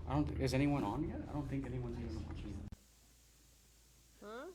I don't think, is anyone on yet? I don't think anyone's even watching. Huh?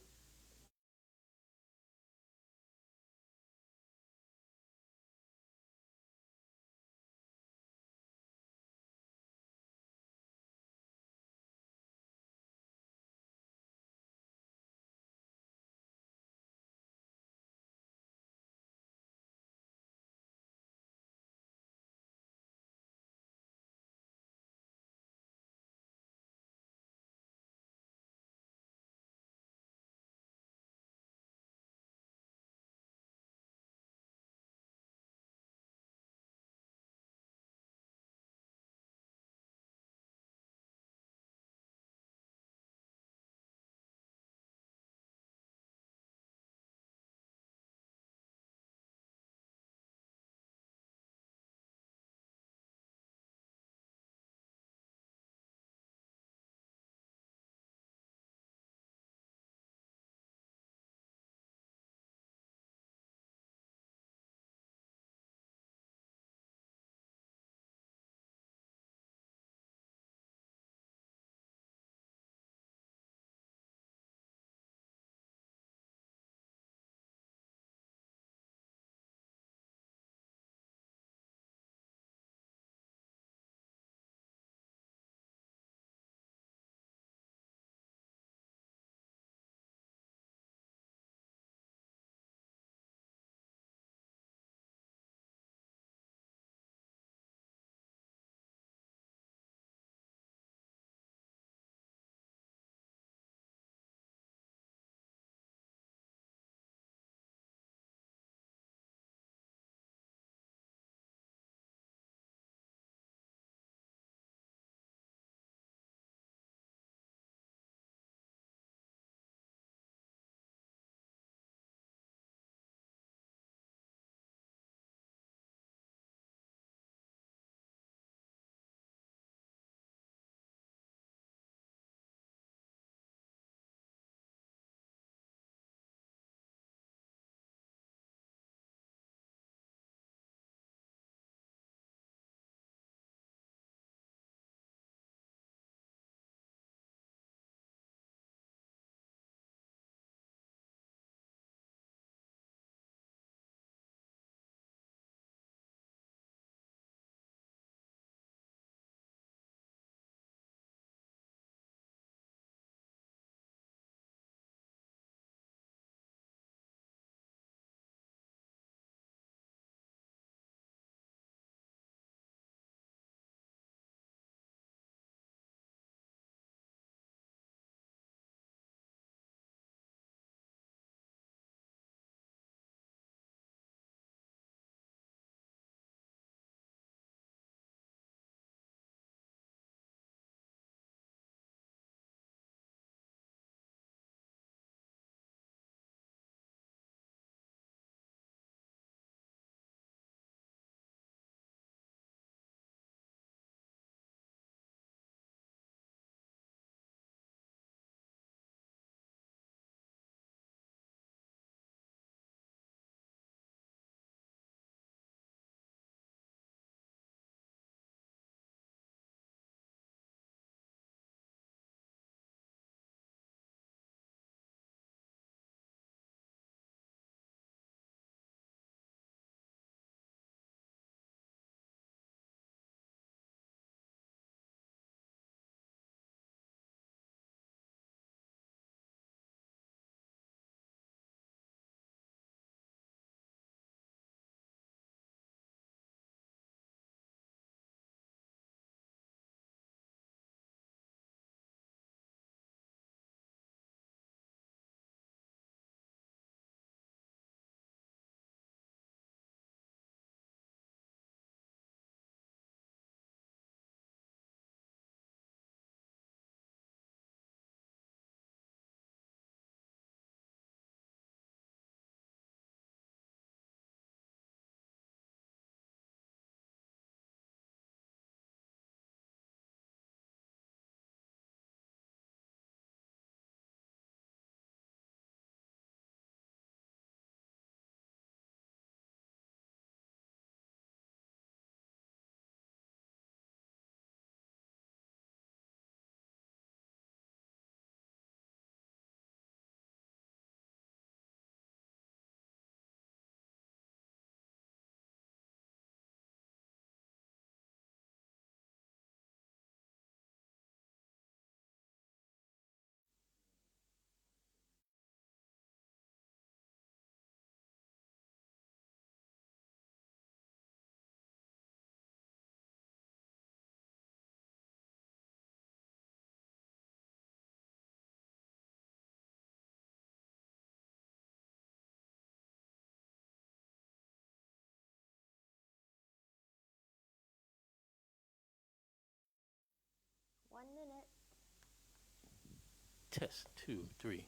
Test, 2, 3.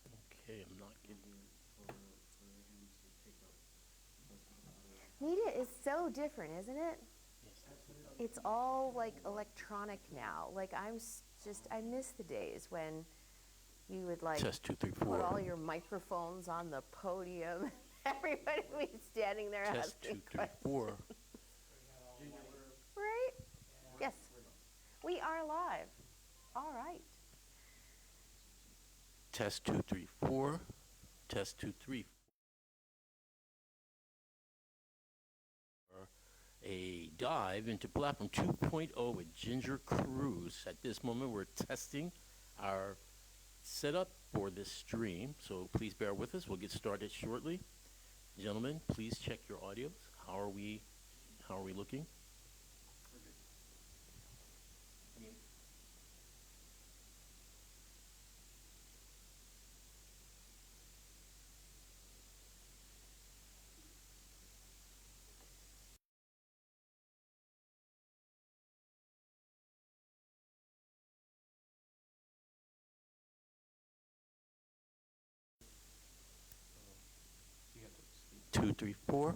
Okay, I'm not getting... Media is so different, isn't it? It's all like electronic now. Like I miss the days when you would like Test, 2, 3, put 4. all your microphones on the podium. Everybody would be standing there Test, asking 2, 3, 4. Right? Yes. We are live. All right. Test, 2, 3, 4. Test, 2, 3, 4. A dive into platform 2.0 with Ginger Cruz. At this moment, we're testing our setup for this stream, so please bear with us. We'll get started shortly. Gentlemen, please check your audios. How are we looking? 2, 3, 4.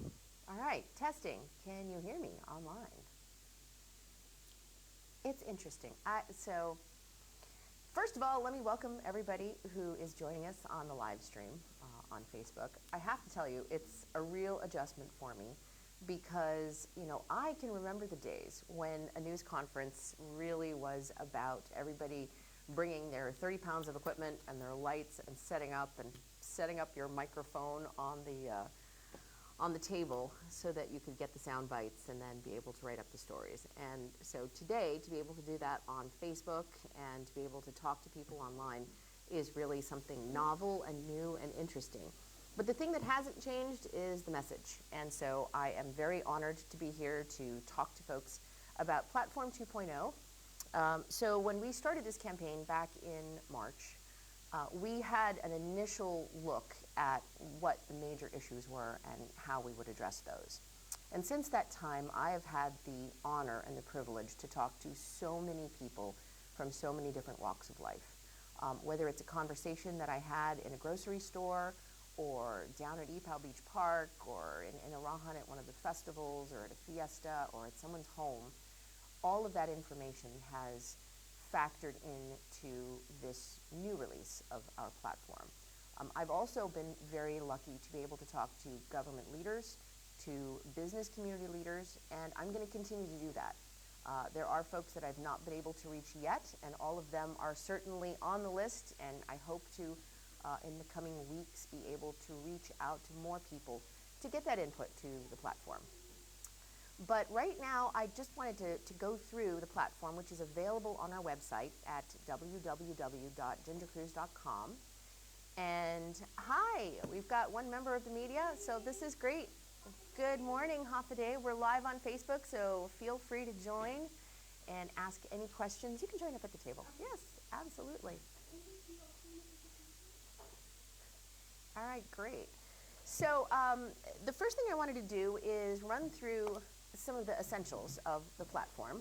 All right. Testing. Can you hear me online? It's interesting. So first of all, let me welcome everybody who is joining us on the live stream on Facebook. I have to tell you, it's a real adjustment for me because, I can remember the days when a news conference really was about everybody bringing their 30 pounds of equipment and their lights and setting up your microphone on the table so that you could get the sound bites and then be able to write up the stories. And so today, to be able to do that on Facebook and to be able to talk to people online is really something novel and new and interesting. But the thing that hasn't changed is the message. And so I am very honored to be here to talk to folks about Platform 2.0. So when we started this campaign back in March, we had an initial look at what the major issues were and how we would address those. And since that time, I have had the honor and the privilege to talk to so many people from so many different walks of life. Whether it's a conversation that I had in a grocery store, or down at Epal Beach Park, or in Arahan at one of the festivals, or at a fiesta, or at someone's home, all of that information has factored into this new release of our platform. I've also been very lucky to be able to talk to government leaders, to business community leaders, and I'm going to continue to do that. There are folks that I've not been able to reach yet, and all of them are certainly on the list, and I hope to, in the coming weeks, be able to reach out to more people to get that input to the platform. But right now, I just wanted to go through the platform, which is available on our website at www.gingercruise.com. And hi, we've got one member of the media, so this is great. Good morning, Hafaday. We're live on Facebook, so feel free to join and ask any questions. You can join up at the table. Yes, absolutely. All right, great. So the first thing I wanted to do is run through some of the essentials of the platform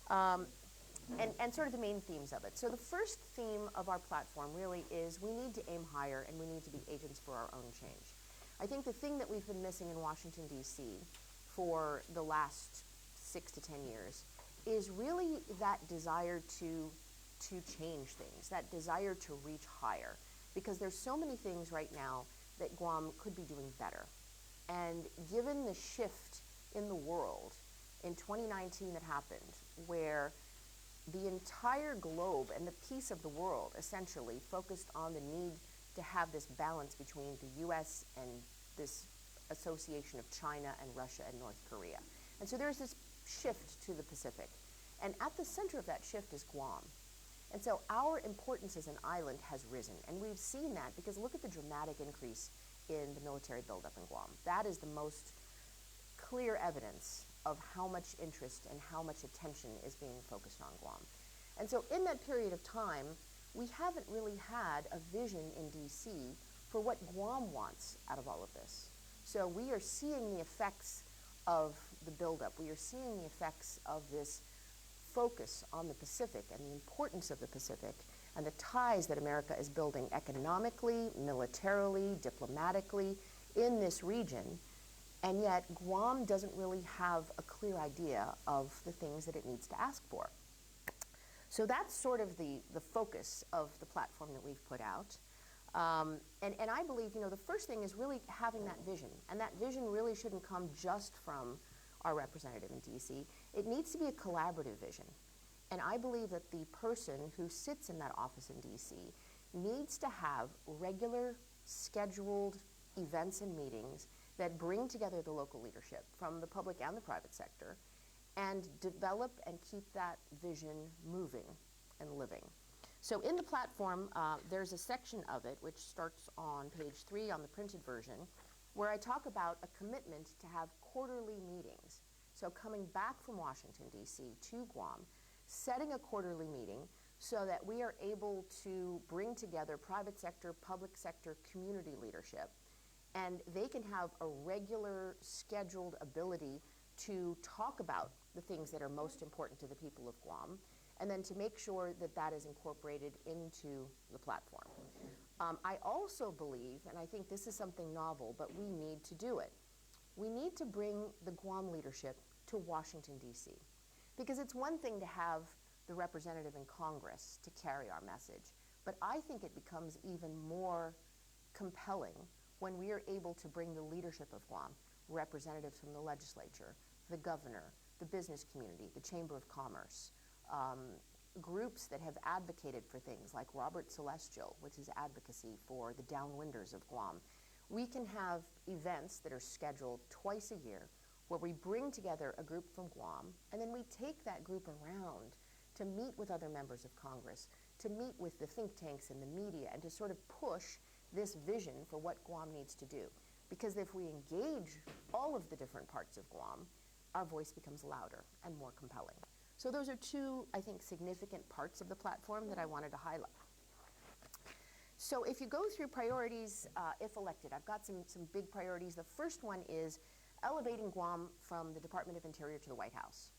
and sort of the main themes of it. So the first theme of our platform really is we need to aim higher and we need to be agents for our own change. I think the thing that we've been missing in Washington, D.C. for the last 6 to 10 years is really that desire to change things, that desire to reach higher. Because there's so many things right now that Guam could be doing better. And given the shift in the world in 2019 that happened, where the entire globe and the peace of the world essentially focused on the need to have this balance between the U.S. and this association of China and Russia and North Korea. And so there's this shift to the Pacific. And at the center of that shift is Guam. And so our importance as an island has risen. And we've seen that because look at the dramatic increase in the military buildup in Guam. That is the most clear evidence of how much interest and how much attention is being focused on Guam. And so in that period of time, we haven't really had a vision in DC for what Guam wants out of all of this. So we are seeing the effects of the buildup. We are seeing the effects of this focus on the Pacific and the importance of the Pacific. and the ties that America is building economically, militarily, diplomatically in this region. And yet Guam doesn't really have a clear idea of the things that it needs to ask for. So that's sort of the focus of the platform that we've put out. And I believe, the first thing is really having that vision. And that vision really shouldn't come just from our representative in DC. It needs to be a collaborative vision. And I believe that the person who sits in that office in DC needs to have regular, scheduled events and meetings that bring together the local leadership from the public and the private sector and develop and keep that vision moving and living. So in the platform, there's a section of it which starts on page 3 on the printed version, where I talk about a commitment to have quarterly meetings. So coming back from Washington, D.C. to Guam, setting a quarterly meeting so that we are able to bring together private sector, public sector, community leadership, and they can have a regular scheduled ability to talk about the things that are most important to the people of Guam, and then to make sure that that is incorporated into the platform. I also believe, and I think this is something novel, but we need to do it. We need to bring the Guam leadership to Washington, D.C. Because it's one thing to have the representative in Congress to carry our message, but I think it becomes even more compelling when we are able to bring the leadership of Guam, representatives from the legislature, the governor, the business community, the Chamber of Commerce, groups that have advocated for things like Robert Celestial, which is advocacy for the downwinders of Guam. We can have events that are scheduled twice a year where we bring together a group from Guam, and then we take that group around to meet with other members of Congress, to meet with the think tanks and the media, and to sort of push this vision for what Guam needs to do. Because if we engage all of the different parts of Guam, our voice becomes louder and more compelling. So those are two, I think, significant parts of the platform that I wanted to highlight. So if you go through priorities, if elected, I've got some big priorities. The first one is elevating Guam from the Department of Interior to the White House.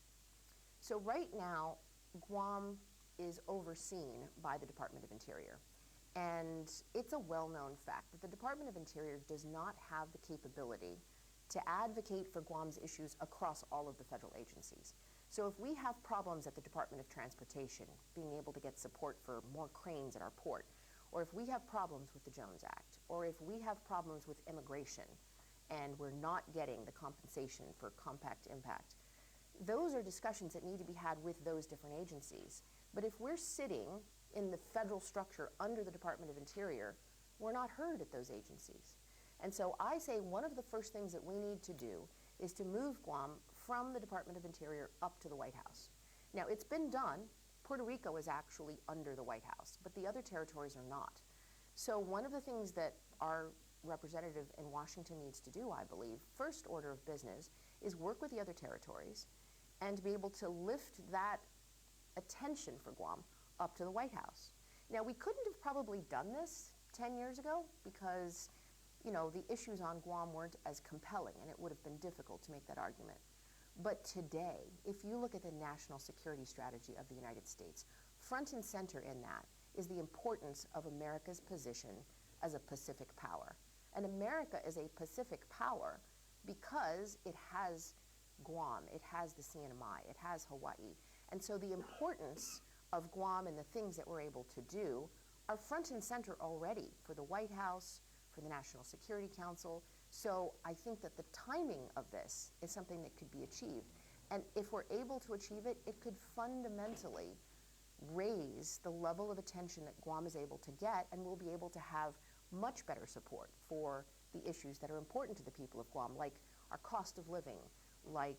So right now, Guam is overseen by the Department of Interior. And it's a well-known fact that the Department of Interior does not have the capability to advocate for Guam's issues across all of the federal agencies. So if we have problems at the Department of Transportation, being able to get support for more cranes at our port, or if we have problems with the Jones Act, or if we have problems with immigration, and we're not getting the compensation for compact impact, those are discussions that need to be had with those different agencies. But if we're sitting in the federal structure under the Department of Interior, we're not heard at those agencies. And so I say one of the first things that we need to do is to move Guam from the Department of Interior up to the White House. Now, it's been done. Puerto Rico is actually under the White House, but the other territories are not. So one of the things that our representative in Washington needs to do, I believe, first order of business, is work with the other territories and to be able to lift that attention for Guam up to the White House. Now, we couldn't have probably done this 10 years ago because, the issues on Guam weren't as compelling, and it would have been difficult to make that argument. But today, if you look at the national security strategy of the United States, front and center in that is the importance of America's position as a Pacific power. And America is a Pacific power because it has Guam, it has the CNMI, it has Hawaii. And so the importance of Guam and the things that we're able to do are front and center already for the White House, for the National Security Council. So I think that the timing of this is something that could be achieved. And if we're able to achieve it, it could fundamentally raise the level of attention that Guam is able to get, and we'll be able to have much better support for the issues that are important to the people of Guam, like our cost of living, like,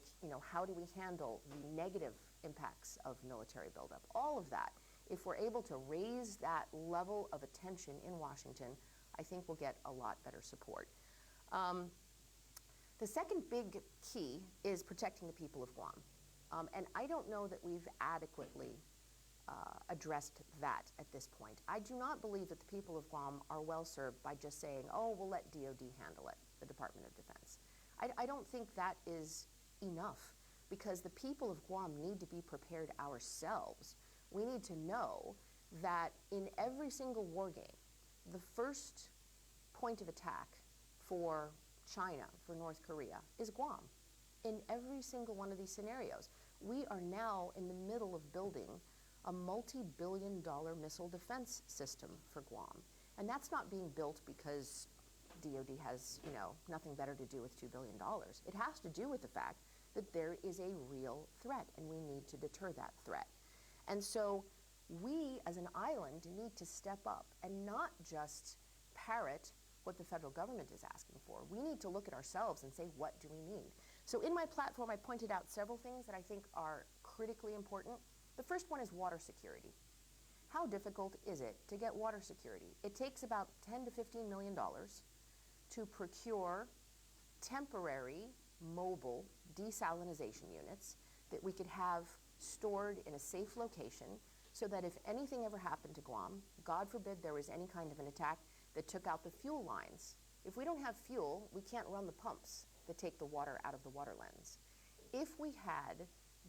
how do we handle the negative impacts of military buildup, all of that. If we're able to raise that level of attention in Washington, I think we'll get a lot better support. The second big key is protecting the people of Guam. And I don't know that we've adequately addressed that at this point. I do not believe that the people of Guam are well served by just saying, oh, we'll let DOD handle it, the Department of Defense. I don't think that is enough, because the people of Guam need to be prepared ourselves. We need to know that in every single war game, the first point of attack for China, for North Korea, is Guam. In every single one of these scenarios, we are now in the middle of building a multi-billion-dollar missile defense system for Guam. And that's not being built because DoD has, nothing better to do with $2 billion. It has to do with the fact that there is a real threat, and we need to deter that threat. And so we, as an island, need to step up and not just parrot what the federal government is asking for. We need to look at ourselves and say, what do we need? So in my platform, I pointed out several things that I think are critically important. The first one is water security. How difficult is it to get water security? It takes about $10 to $15 million to procure temporary mobile desalination units that we could have stored in a safe location so that if anything ever happened to Guam, God forbid there was any kind of an attack that took out the fuel lines. If we don't have fuel, we can't run the pumps that take the water out of the water lens. If we had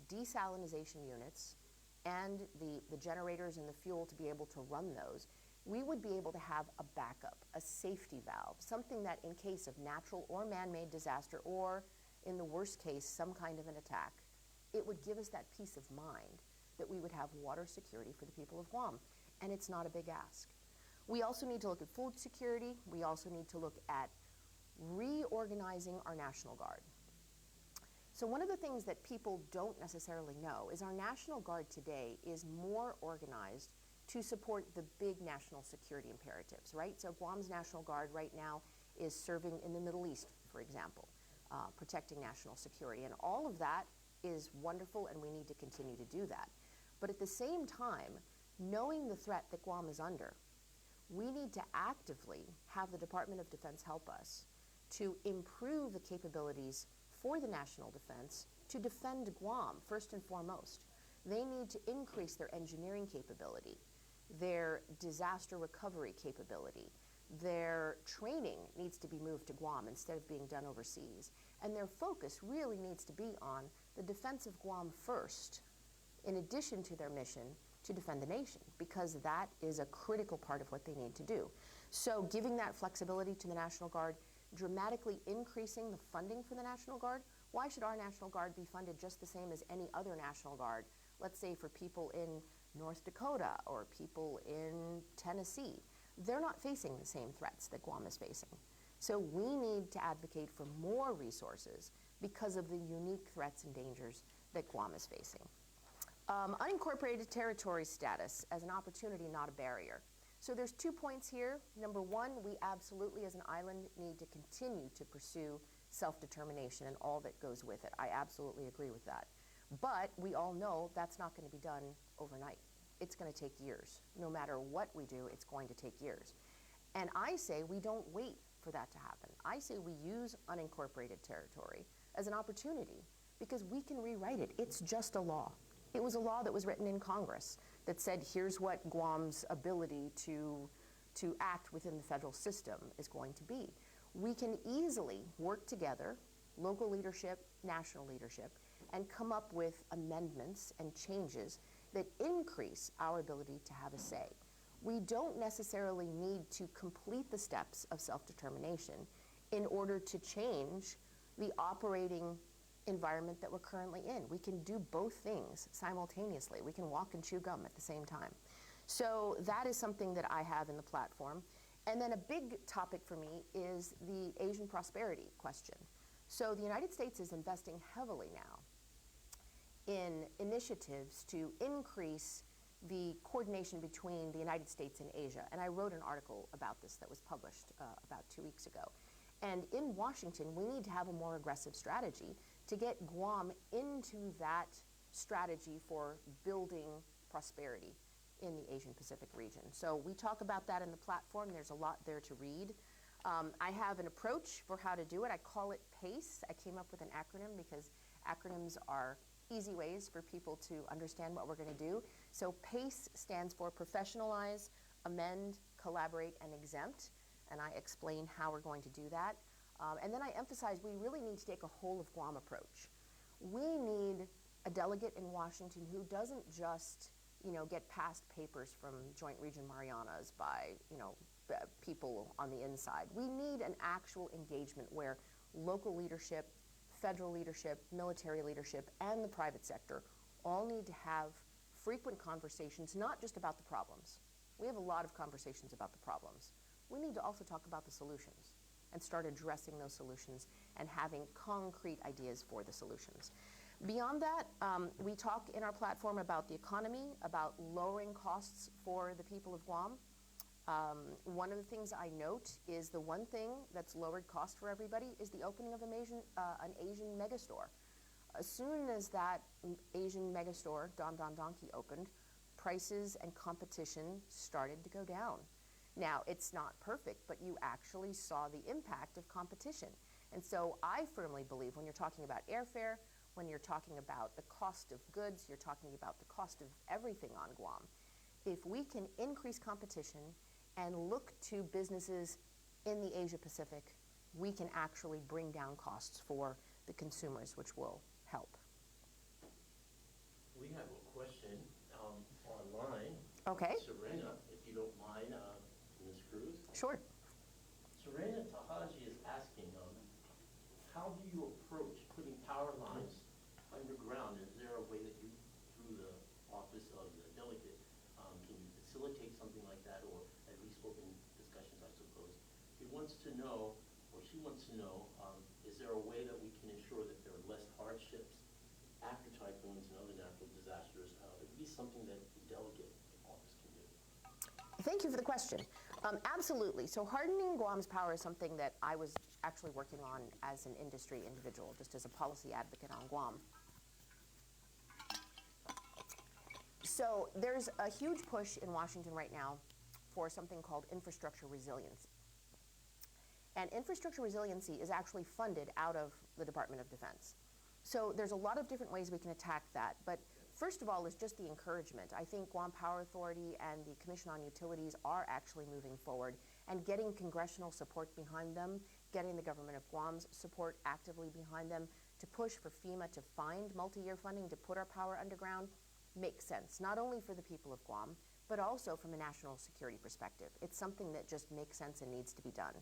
desalination units and the generators and the fuel to be able to run those, we would be able to have a backup, a safety valve, something that in case of natural or man-made disaster, or in the worst case, some kind of an attack, it would give us that peace of mind that we would have water security for the people of Guam. And it's not a big ask. We also need to look at food security. We also need to look at reorganizing our National Guard. So one of the things that people don't necessarily know is our National Guard today is more organized to support the big national security imperatives, right? So Guam's National Guard right now is serving in the Middle East, for example, protecting national security. And all of that is wonderful, and we need to continue to do that. But at the same time, knowing the threat that Guam is under, we need to actively have the Department of Defense help us to improve the capabilities for the national defense to defend Guam, first and foremost. They need to increase their engineering capability, their disaster recovery capability. Their training needs to be moved to Guam instead of being done overseas. And their focus really needs to be on the defense of Guam first, in addition to their mission to defend the nation, because that is a critical part of what they need to do. So giving that flexibility to the National Guard, dramatically increasing the funding for the National Guard. Why should our National Guard be funded just the same as any other National Guard? Let's say for people in North Dakota or people in Tennessee. They're not facing the same threats that Guam is facing. So we need to advocate for more resources because of the unique threats and dangers that Guam is facing. Unincorporated territory status as an opportunity, not a barrier. So there's 2 points here. Number one, we absolutely as an island need to continue to pursue self-determination and all that goes with it. I absolutely agree with that. But we all know that's not going to be done overnight. It's going to take years. No matter what we do, it's going to take years. And I say we don't wait for that to happen. I say we use unincorporated territory as an opportunity because we can rewrite it. It's just a law. It was a law that was written in Congress that said, here's what Guam's ability to act within the federal system is going to be. We can easily work together, local leadership, national leadership, and come up with amendments and changes that increase our ability to have a say. We don't necessarily need to complete the steps of self-determination in order to change the operating environment that we're currently in. We can do both things simultaneously. We can walk and chew gum at the same time. So that is something that I have in the platform. And then a big topic for me is the Asian prosperity question. So the United States is investing heavily now in initiatives to increase the coordination between the United States and Asia. And I wrote an article about this that was published about 2 weeks ago. And in Washington, we need to have a more aggressive strategy to get Guam into that strategy for building prosperity in the Asian Pacific region. So we talk about that in the platform. There's a lot there to read. I have an approach for how to do it. I call it PACE. I came up with an acronym because acronyms are easy ways for people to understand what we're going to do. So PACE stands for Professionalize, Amend, Collaborate, and Exempt. And I explain how we're going to do that. And then I emphasize we really need to take a whole of Guam approach. We need a delegate in Washington who doesn't just get passed papers from Joint Region Marianas by, people on the inside. We need an actual engagement where local leadership, federal leadership, military leadership, and the private sector all need to have frequent conversations, not just about the problems. We have a lot of conversations about the problems. We need to also talk about the solutions and start addressing those solutions and having concrete ideas for the solutions. Beyond that, we talk in our platform about the economy, about lowering costs for the people of Guam. One of the things I note is the one thing that's lowered cost for everybody is the opening of an Asian megastore. As soon as that Asian megastore, Don Don Donki, opened, prices and competition started to go down. Now, it's not perfect, but you actually saw the impact of competition. And so I firmly believe when you're talking about airfare, when you're talking about the cost of goods, you're talking about the cost of everything on Guam. If we can increase competition and look to businesses in the Asia Pacific, we can actually bring down costs for the consumers, which will help. We have a question online. Okay. Serena, if you don't mind, Ms. Cruz. Sure. Serena Tahaji is asking, how do you approach putting power lines underground? Is there a way that you, through the office of the delegate, can you facilitate something like that, or at least open discussions, I suppose? He wants to know, or she wants to know, is there a way that we can ensure that there are less hardships after typhoons and other natural disasters? At least something that the delegate office can do. Thank you for the question. Absolutely. So hardening Guam's power is something that I was actually working on as an industry individual, just as a policy advocate on Guam. So there's a huge push in Washington right now for something called infrastructure resilience. And infrastructure resiliency is actually funded out of the Department of Defense. So there's a lot of different ways we can attack that. But first of all is just the encouragement. I think Guam Power Authority and the Commission on Utilities are actually moving forward and getting congressional support behind them, getting the government of Guam's support actively behind them to push for FEMA to find multi-year funding to put our power underground makes sense, not only for the people of Guam, but also from a national security perspective. It's something that just makes sense and needs to be done.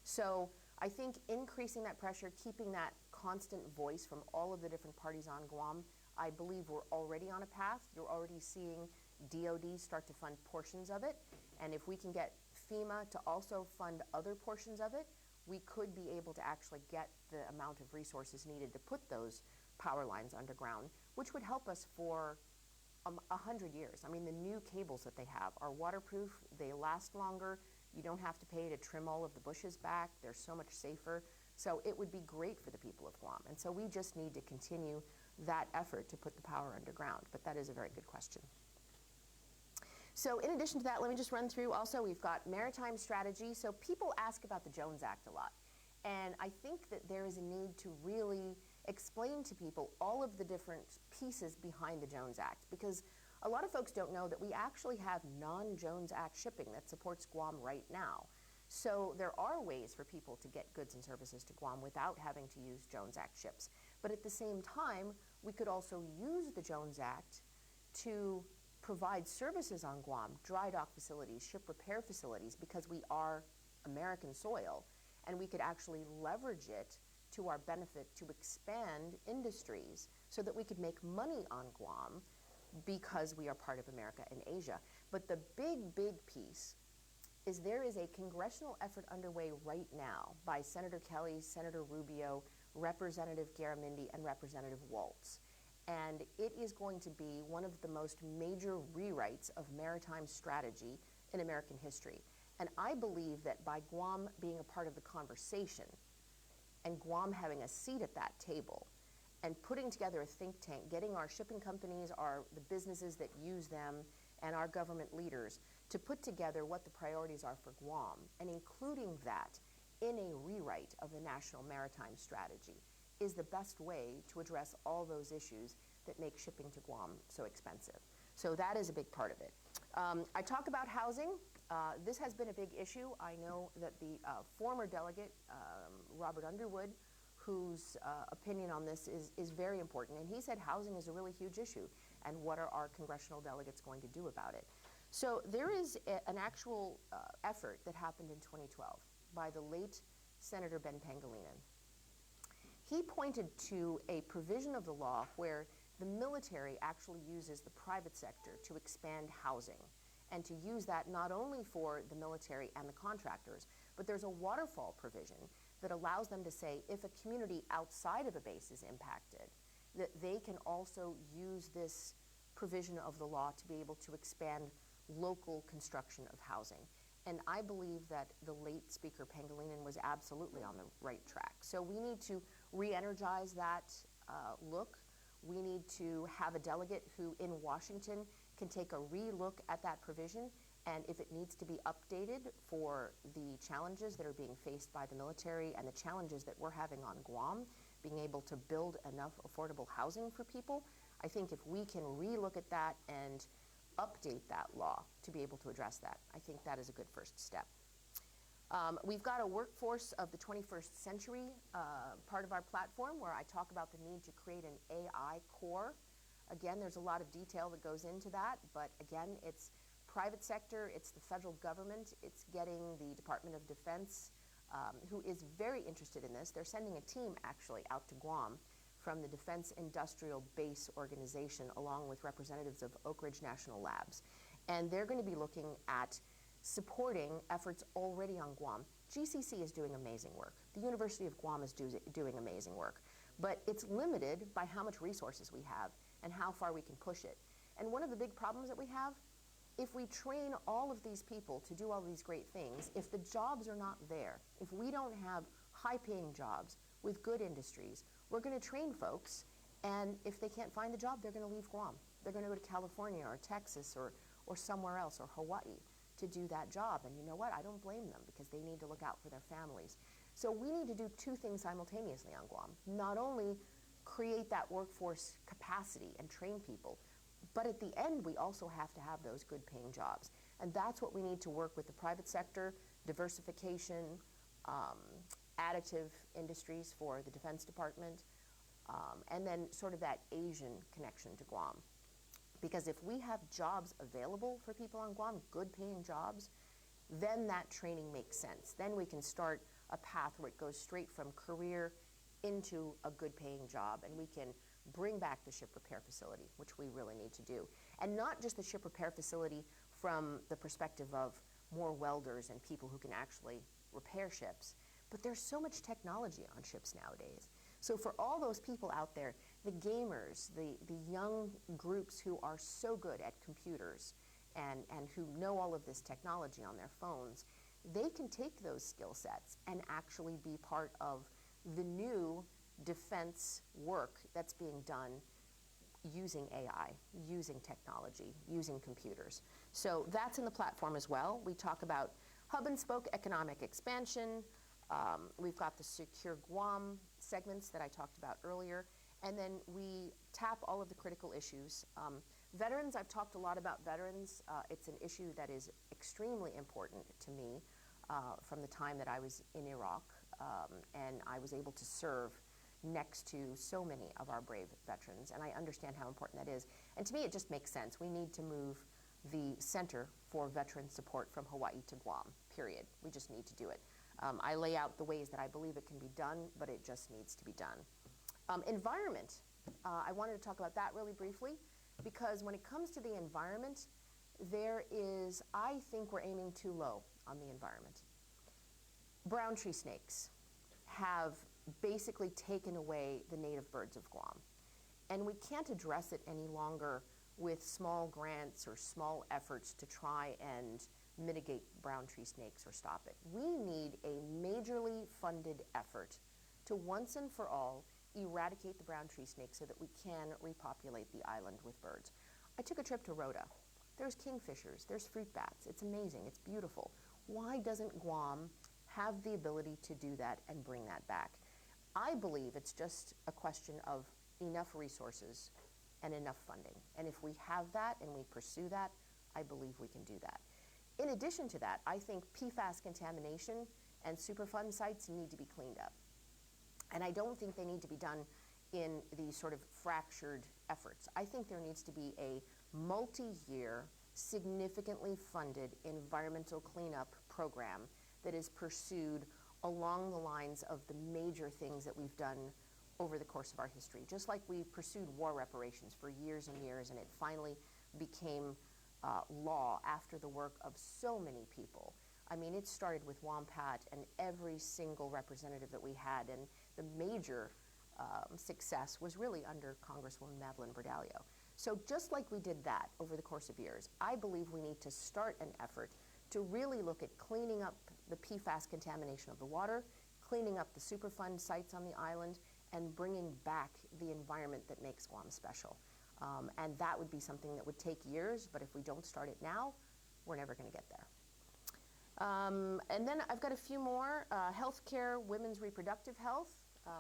So I think increasing that pressure, keeping that constant voice from all of the different parties on Guam, I believe we're already on a path. You're already seeing DOD start to fund portions of it. And if we can get FEMA to also fund other portions of it, we could be able to actually get the amount of resources needed to put those power lines underground, which would help us for 100 years. I mean, the new cables that they have are waterproof, they last longer, you don't have to pay to trim all of the bushes back, they're so much safer. So it would be great for the people of Guam. And so we just need to continue that effort to put the power underground. But that is a very good question. So in addition to that, let me just run through also, we've got maritime strategy. So people ask about the Jones Act a lot. And I think that there is a need to really explain to people all of the different pieces behind the Jones Act, because a lot of folks don't know that we actually have non-Jones Act shipping that supports Guam right now. So there are ways for people to get goods and services to Guam without having to use Jones Act ships. But at the same time, we could also use the Jones Act to provide services on Guam, dry dock facilities, ship repair facilities, because we are American soil, and we could actually leverage it to our benefit to expand industries so that we could make money on Guam because we are part of America and Asia. But the big piece is there is a congressional effort underway right now by Senator Kelly, Senator Rubio, Representative Garamendi, and Representative Waltz. And it is going to be one of the most major rewrites of maritime strategy in American history. And I believe that by Guam being a part of the conversation and Guam having a seat at that table and putting together a think tank, getting our shipping companies, the businesses that use them, and our government leaders to put together what the priorities are for Guam, and including that in a rewrite of the National Maritime Strategy, is the best way to address all those issues that make shipping to Guam so expensive. So that is a big part of it. I talk about housing. This has been a big issue. I know that the former delegate, Robert Underwood, whose opinion on this is very important. And he said housing is a really huge issue, and what are our congressional delegates going to do about it? So there is an actual effort that happened in 2012 by the late Senator Ben Pangilinan. He pointed to a provision of the law where the military actually uses the private sector to expand housing, and to use that not only for the military and the contractors, but there's a waterfall provision that allows them to say if a community outside of a base is impacted, that they can also use this provision of the law to be able to expand local construction of housing. And I believe that the late Speaker Pangilinan was absolutely on the right track. So we need to re-energize that look. We need to have a delegate who in Washington can take a re-look at that provision, and if it needs to be updated for the challenges that are being faced by the military and the challenges that we're having on Guam, being able to build enough affordable housing for people, I think if we can re-look at that and update that law to be able to address that, I think that is a good first step. We've got a workforce of the 21st century part of our platform where I talk about the need to create an AI core. Again, there's a lot of detail that goes into that, but again, it's private sector, it's the federal government, it's getting the Department of Defense, who is very interested in this. They're sending a team actually out to Guam from the Defense Industrial Base Organization along with representatives of Oak Ridge National Labs. And they're going to be looking at supporting efforts already on Guam. GCC is doing amazing work. The University of Guam is doing amazing work. But it's limited by how much resources we have and how far we can push it. And one of the big problems that we have, if we train all of these people to do all these great things, if the jobs are not there, if we don't have high-paying jobs with good industries, we're going to train folks, and if they can't find a job, they're going to leave Guam. They're going to go to California or Texas or somewhere else, or Hawaii, to do that job. And you know what? I don't blame them, because they need to look out for their families. So we need to do two things simultaneously on Guam. Not only create that workforce capacity and train people, but at the end, we also have to have those good paying jobs. And that's what we need to work with the private sector, diversification, additive industries for the Defense Department, and then sort of that Asian connection to Guam. Because if we have jobs available for people on Guam, good paying jobs, then that training makes sense. Then we can start a path where it goes straight from career into a good paying job, and we can bring back the ship repair facility, which we really need to do. And not just the ship repair facility from the perspective of more welders and people who can actually repair ships, but there's so much technology on ships nowadays. So for all those people out there, the gamers, the young groups who are so good at computers and who know all of this technology on their phones, they can take those skill sets and actually be part of the new defense work that's being done using AI, using technology, using computers. So that's in the platform as well. We talk about hub and spoke economic expansion. We've got the Secure Guam segments that I talked about earlier. And then we tap all of the critical issues. Veterans, I've talked a lot about veterans. It's an issue that is extremely important to me from the time that I was in Iraq, and I was able to serve next to so many of our brave veterans, and I understand how important that is. And to me, it just makes sense. We need to move the Center for Veteran Support from Hawaii to Guam, period. We just need to do it. I lay out the ways that I believe it can be done, but it just needs to be done. Environment, I wanted to talk about that really briefly, because when it comes to the environment, I think we're aiming too low on the environment. Brown tree snakes have basically taken away the native birds of Guam. And we can't address it any longer with small grants or small efforts to try and mitigate brown tree snakes or stop it. We need a majorly funded effort to once and for all eradicate the brown tree snake so that we can repopulate the island with birds. I took a trip to Rota. There's kingfishers, there's fruit bats. It's amazing, it's beautiful. Why doesn't Guam have the ability to do that and bring that back? I believe it's just a question of enough resources and enough funding. And if we have that and we pursue that, I believe we can do that. In addition to that, I think PFAS contamination and Superfund sites need to be cleaned up. And I don't think they need to be done in these sort of fractured efforts. I think there needs to be a multi-year, significantly funded environmental cleanup program that is pursued along the lines of the major things that we've done over the course of our history. Just like we pursued war reparations for years and years, and it finally became law after the work of so many people. I mean, it started with WAMPAT and every single representative that we had, and the major success was really under Congresswoman Madeline Bordallo. So just like we did that over the course of years, I believe we need to start an effort to really look at cleaning up the PFAS contamination of the water, cleaning up the Superfund sites on the island, and bringing back the environment that makes Guam special. And that would be something that would take years, but if we don't start it now, we're never going to get there. And then I've got a few more. Healthcare, women's reproductive health.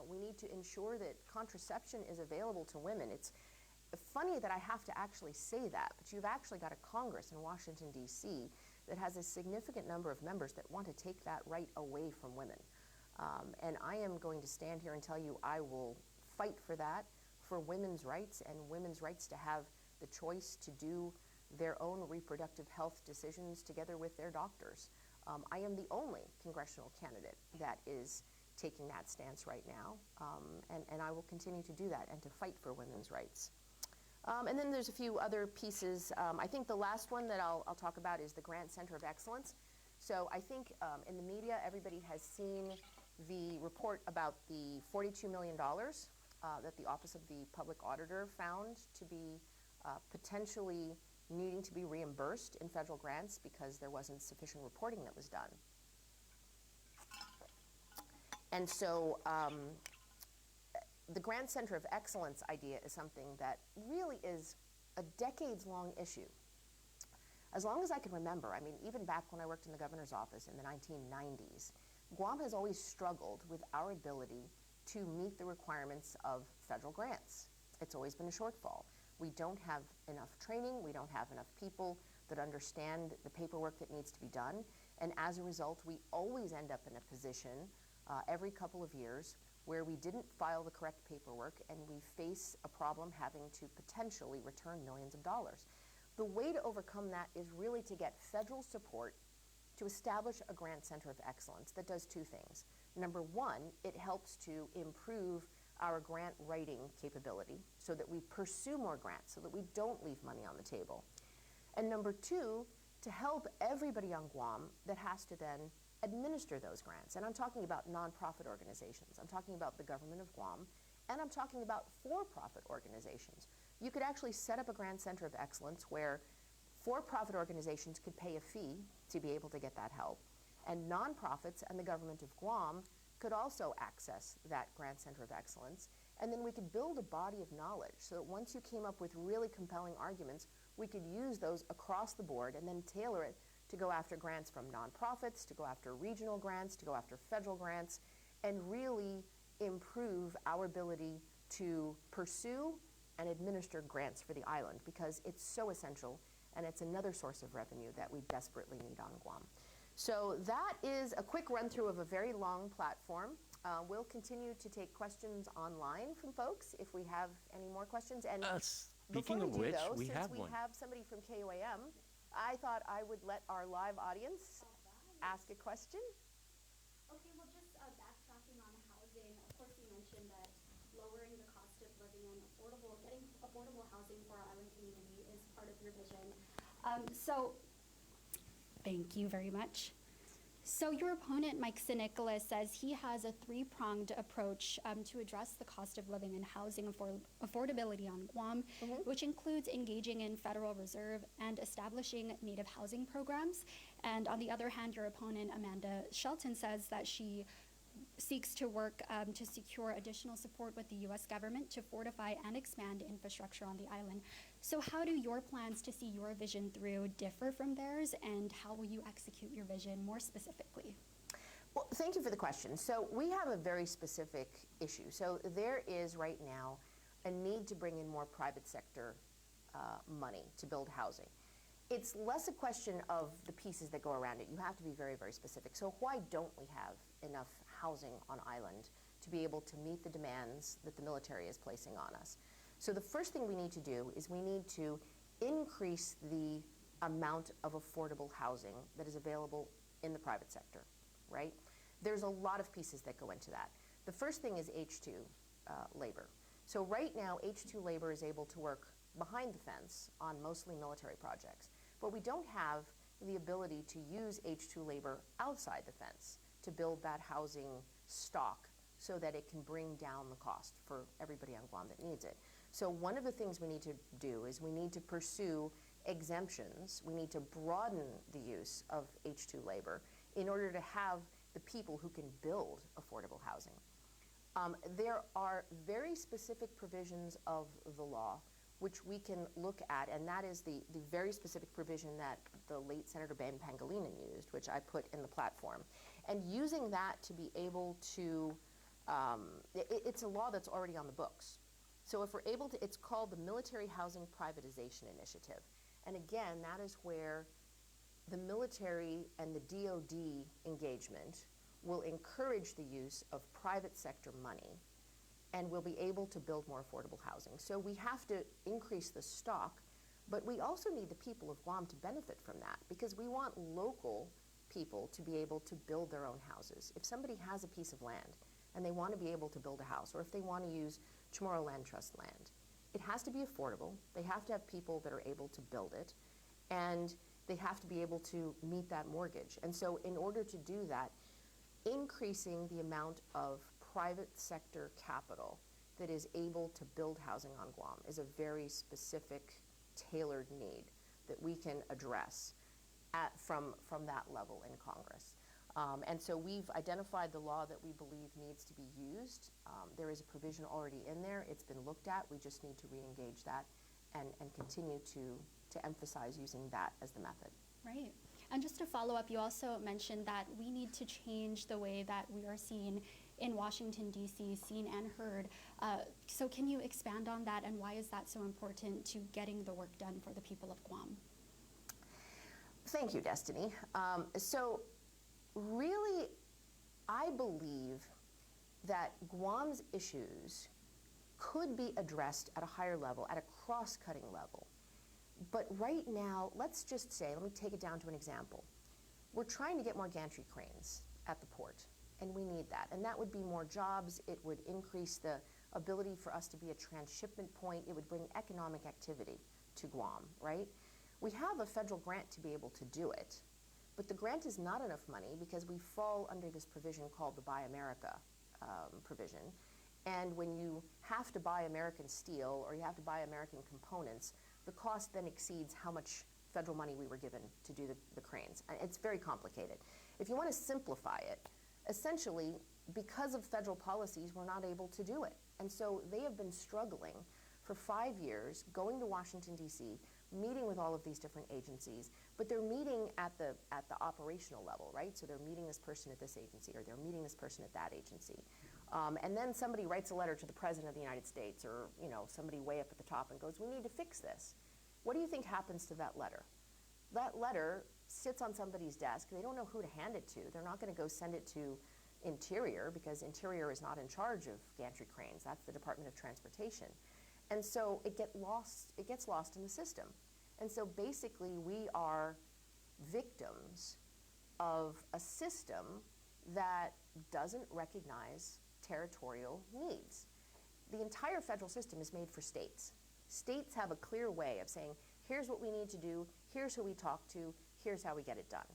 We need to ensure that contraception is available to women. It's funny that I have to actually say that, but you've actually got a Congress in Washington, D.C. that has a significant number of members that want to take that right away from women. And I am going to stand here and tell you I will fight for that, for women's rights and women's rights to have the choice to do their own reproductive health decisions together with their doctors. I am the only congressional candidate that is taking that stance right now, and I will continue to do that and to fight for women's rights. And then there's a few other pieces. I think the last one that I'll talk about is the Grant Center of Excellence. So I think in the media, everybody has seen the report about the $42 million that the Office of the Public Auditor found to be potentially needing to be reimbursed in federal grants because there wasn't sufficient reporting that was done. And so the Grant Center of Excellence idea is something that really is a decades-long issue. As long as I can remember, I mean, even back when I worked in the governor's office in the 1990s, Guam has always struggled with our ability to meet the requirements of federal grants. It's always been a shortfall. We don't have enough training, we don't have enough people that understand the paperwork that needs to be done, and as a result, we always end up in a position every couple of years where we didn't file the correct paperwork and we face a problem having to potentially return millions of dollars. The way to overcome that is really to get federal support to establish a Grant Center of Excellence that does two things. Number one, it helps to improve our grant writing capability so that we pursue more grants, so that we don't leave money on the table. And number two, to help everybody on Guam that has to then administer those grants. And I'm talking about nonprofit organizations. I'm talking about the government of Guam, and I'm talking about for-profit organizations. You could actually set up a Grant Center of Excellence where for-profit organizations could pay a fee to be able to get that help, and nonprofits and the government of Guam could also access that Grant Center of Excellence, and then we could build a body of knowledge so that once you came up with really compelling arguments, we could use those across the board and then tailor it to go after grants from nonprofits, to go after regional grants, to go after federal grants, and really improve our ability to pursue and administer grants for the island, because it's so essential and it's another source of revenue that we desperately need on Guam. So that is a quick run through of a very long platform. We'll continue to take questions online from folks if we have any more questions. And speaking of which, we have one. Since we have somebody from KOAM, I thought I would let our live audience ask a question. Okay, well, just backtracking on housing, of course you mentioned that lowering the cost of living and getting affordable housing for our island community is part of your vision. So, thank you very much. So your opponent, Mike Sinicola, says he has a three-pronged approach to address the cost of living and housing affordability on Guam, which includes engaging in Federal Reserve and establishing native housing programs. And on the other hand, your opponent, Amanda Shelton, says that she seeks to work to secure additional support with the U.S. government to fortify and expand infrastructure on the island. So how do your plans to see your vision through differ from theirs, and how will you execute your vision more specifically? Well, thank you for the question. So we have a very specific issue. So there is right now a need to bring in more private sector money to build housing. It's less a question of the pieces that go around it. You have to be very, very specific. So why don't we have enough housing on island to be able to meet the demands that the military is placing on us. So the first thing we need to do is we need to increase the amount of affordable housing that is available in the private sector, right? There's a lot of pieces that go into that. The first thing is H2 labor. So right now, H2 labor is able to work behind the fence on mostly military projects, but we don't have the ability to use H2 labor outside the fence to build that housing stock so that it can bring down the cost for everybody on Guam that needs it. So one of the things we need to do is we need to pursue exemptions. We need to broaden the use of H2 labor in order to have the people who can build affordable housing. There are very specific provisions of the law which we can look at, and that is the very specific provision that the late Senator Ben Pangilinan used, which I put in the platform. And using that to be able to, it's a law that's already on the books. So if we're able to, it's called the Military Housing Privatization Initiative. And again, that is where the military and the DoD engagement will encourage the use of private sector money, and we'll be able to build more affordable housing. So we have to increase the stock, but we also need the people of Guam to benefit from that, because we want local people to be able to build their own houses. If somebody has a piece of land and they want to be able to build a house, or if they want to use Chamorro Land Trust land, it has to be affordable. They have to have people that are able to build it, and they have to be able to meet that mortgage. And so in order to do that, increasing the amount of private sector capital that is able to build housing on Guam is a very specific, tailored need that we can address from that level in Congress. And so we've identified the law that we believe needs to be used. There is a provision already in there. It's been looked at. We just need to re-engage that and continue to emphasize using that as the method. Right. And just to follow up, you also mentioned that we need to change the way that we are seen in Washington, D.C., seen and heard. So can you expand on that, and why is that so important to getting the work done for the people of Guam? Thank you, Destiny. So really, I believe that Guam's issues could be addressed at a higher level, at a cross-cutting level. But right now, let's just say, let me take it down to an example. We're trying to get more gantry cranes at the port, and we need that. And that would be more jobs. It would increase the ability for us to be a transshipment point. It would bring economic activity to Guam, right? We have a federal grant to be able to do it, but the grant is not enough money because we fall under this provision called the Buy America provision. And when you have to buy American steel or you have to buy American components, the cost then exceeds how much federal money we were given to do the cranes. It's very complicated. If you want to simplify it, essentially, because of federal policies, we're not able to do it. And so they have been struggling for 5 years, going to Washington, D.C., meeting with all of these different agencies, but they're meeting at the operational level, right? So they're meeting this person at this agency, or they're meeting this person at that agency. And then somebody writes a letter to the President of the United States, or somebody way up at the top, and goes, we need to fix this. What do you think happens to that letter? That letter sits on somebody's desk. They don't know who to hand it to. They're not going to go send it to Interior, because Interior is not in charge of gantry cranes. That's the Department of Transportation. And so it gets lost in the system. And so basically we are victims of a system that doesn't recognize territorial needs. The entire federal system is made for states. States have a clear way of saying, here's what we need to do, here's who we talk to, here's how we get it done.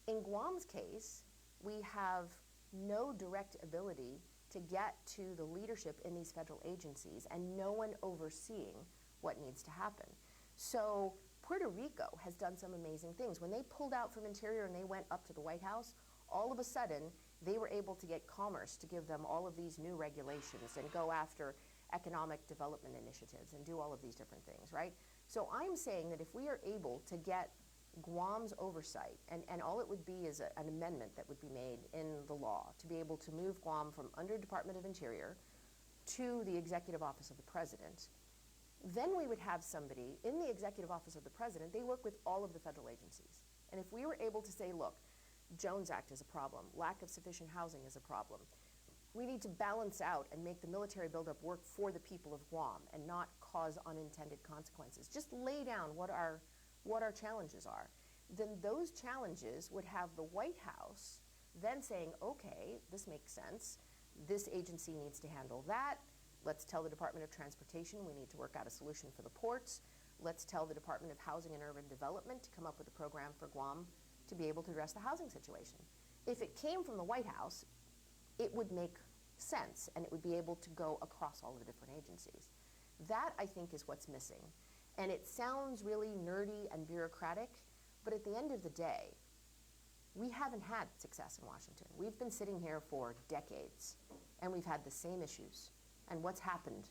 In Guam's case, we have no direct ability to get to the leadership in these federal agencies, and no one overseeing what needs to happen. So Puerto Rico has done some amazing things. When they pulled out from Interior and they went up to the White House, all of a sudden they were able to get Commerce to give them all of these new regulations and go after economic development initiatives and do all of these different things, right? So I'm saying that if we are able to get Guam's oversight, and all it would be is an amendment that would be made in the law to be able to move Guam from under Department of Interior to the Executive Office of the President, then we would have somebody in the Executive Office of the President. They work with all of the federal agencies. And if we were able to say, look, Jones Act is a problem, lack of sufficient housing is a problem, we need to balance out and make the military buildup work for the people of Guam and not cause unintended consequences. Just lay down what our challenges are. Then those challenges would have the White House then saying, okay, this makes sense. This agency needs to handle that. Let's tell the Department of Transportation we need to work out a solution for the ports. Let's tell the Department of Housing and Urban Development to come up with a program for Guam to be able to address the housing situation. If it came from the White House, it would make sense and it would be able to go across all the different agencies. That, I think, is what's missing. And it sounds really nerdy and bureaucratic, but at the end of the day, we haven't had success in Washington. We've been sitting here for decades, and we've had the same issues. And what's happened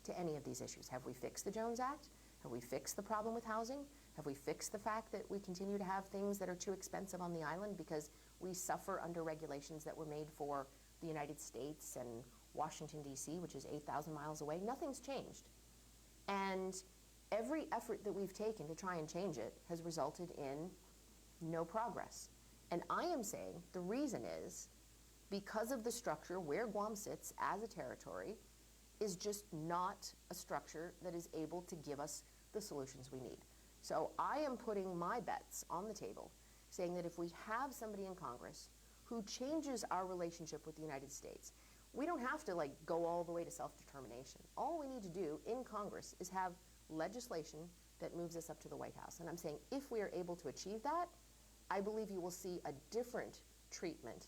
to any of these issues? Have we fixed the Jones Act? Have we fixed the problem with housing? Have we fixed the fact that we continue to have things that are too expensive on the island because we suffer under regulations that were made for the United States and Washington, D.C., which is 8,000 miles away? Nothing's changed. And every effort that we've taken to try and change it has resulted in no progress. And I am saying the reason is because of the structure where Guam sits as a territory is just not a structure that is able to give us the solutions we need. So I am putting my bets on the table, saying that if we have somebody in Congress who changes our relationship with the United States, we don't have to go all the way to self-determination. All we need to do in Congress is have legislation that moves us up to the White House. And I'm saying if we are able to achieve that, I believe you will see a different treatment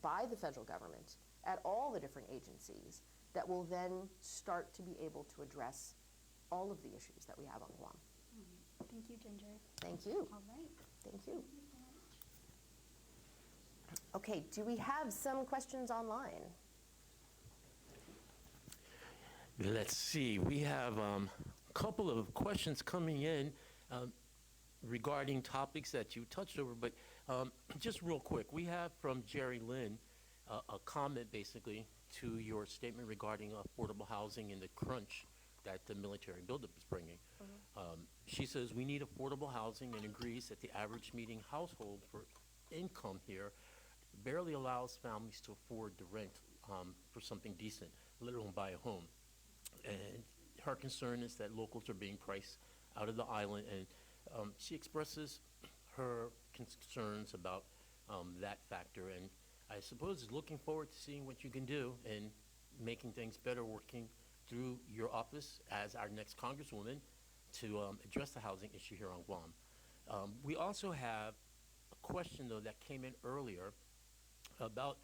by the federal government at all the different agencies that will then start to be able to address all of the issues that we have on Guam. Thank you, Ginger. Thank you. All right. Thank you. Thank you so much. Okay, do we have some questions online? Let's see. We have a couple of questions coming in regarding topics that you touched over, but just real quick, we have from Jerry Lynn a comment basically to your statement regarding affordable housing and the crunch that the military buildup is bringing. She says we need affordable housing and agrees that the average median household for income here barely allows families to afford the rent for something decent, let alone buy a home. And her concern is that locals are being priced out of the island, and she expresses her concerns about that factor, and I suppose is looking forward to seeing what you can do in making things better, working through your office as our next congresswoman to address the housing issue here on Guam. We also have a question, though, that came in earlier about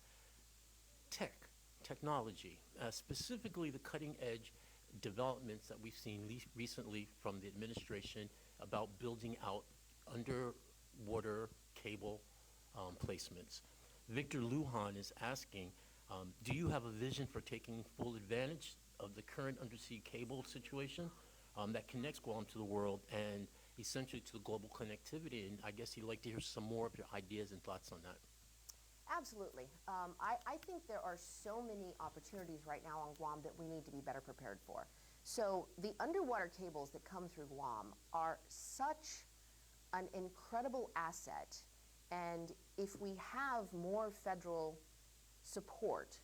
technology, specifically the cutting-edge developments that we've seen recently from the administration about building out underwater cable placements. Victor Lujan is asking, do you have a vision for taking full advantage of the current undersea cable situation that connects Guam to the world and essentially to the global connectivity? And I guess you'd like to hear some more of your ideas and thoughts on that. Absolutely. I think there are so many opportunities right now on Guam that we need to be better prepared for. So the underwater cables that come through Guam are such an incredible asset, and if we have more federal support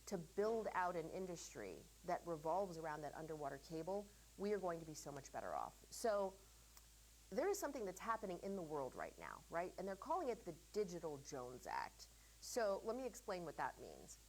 to build out an industry that revolves around that underwater cable, we are going to be so much better off. So there is something that's happening in the world right now, right? And they're calling it the Digital Jones Act. So let me explain what that means.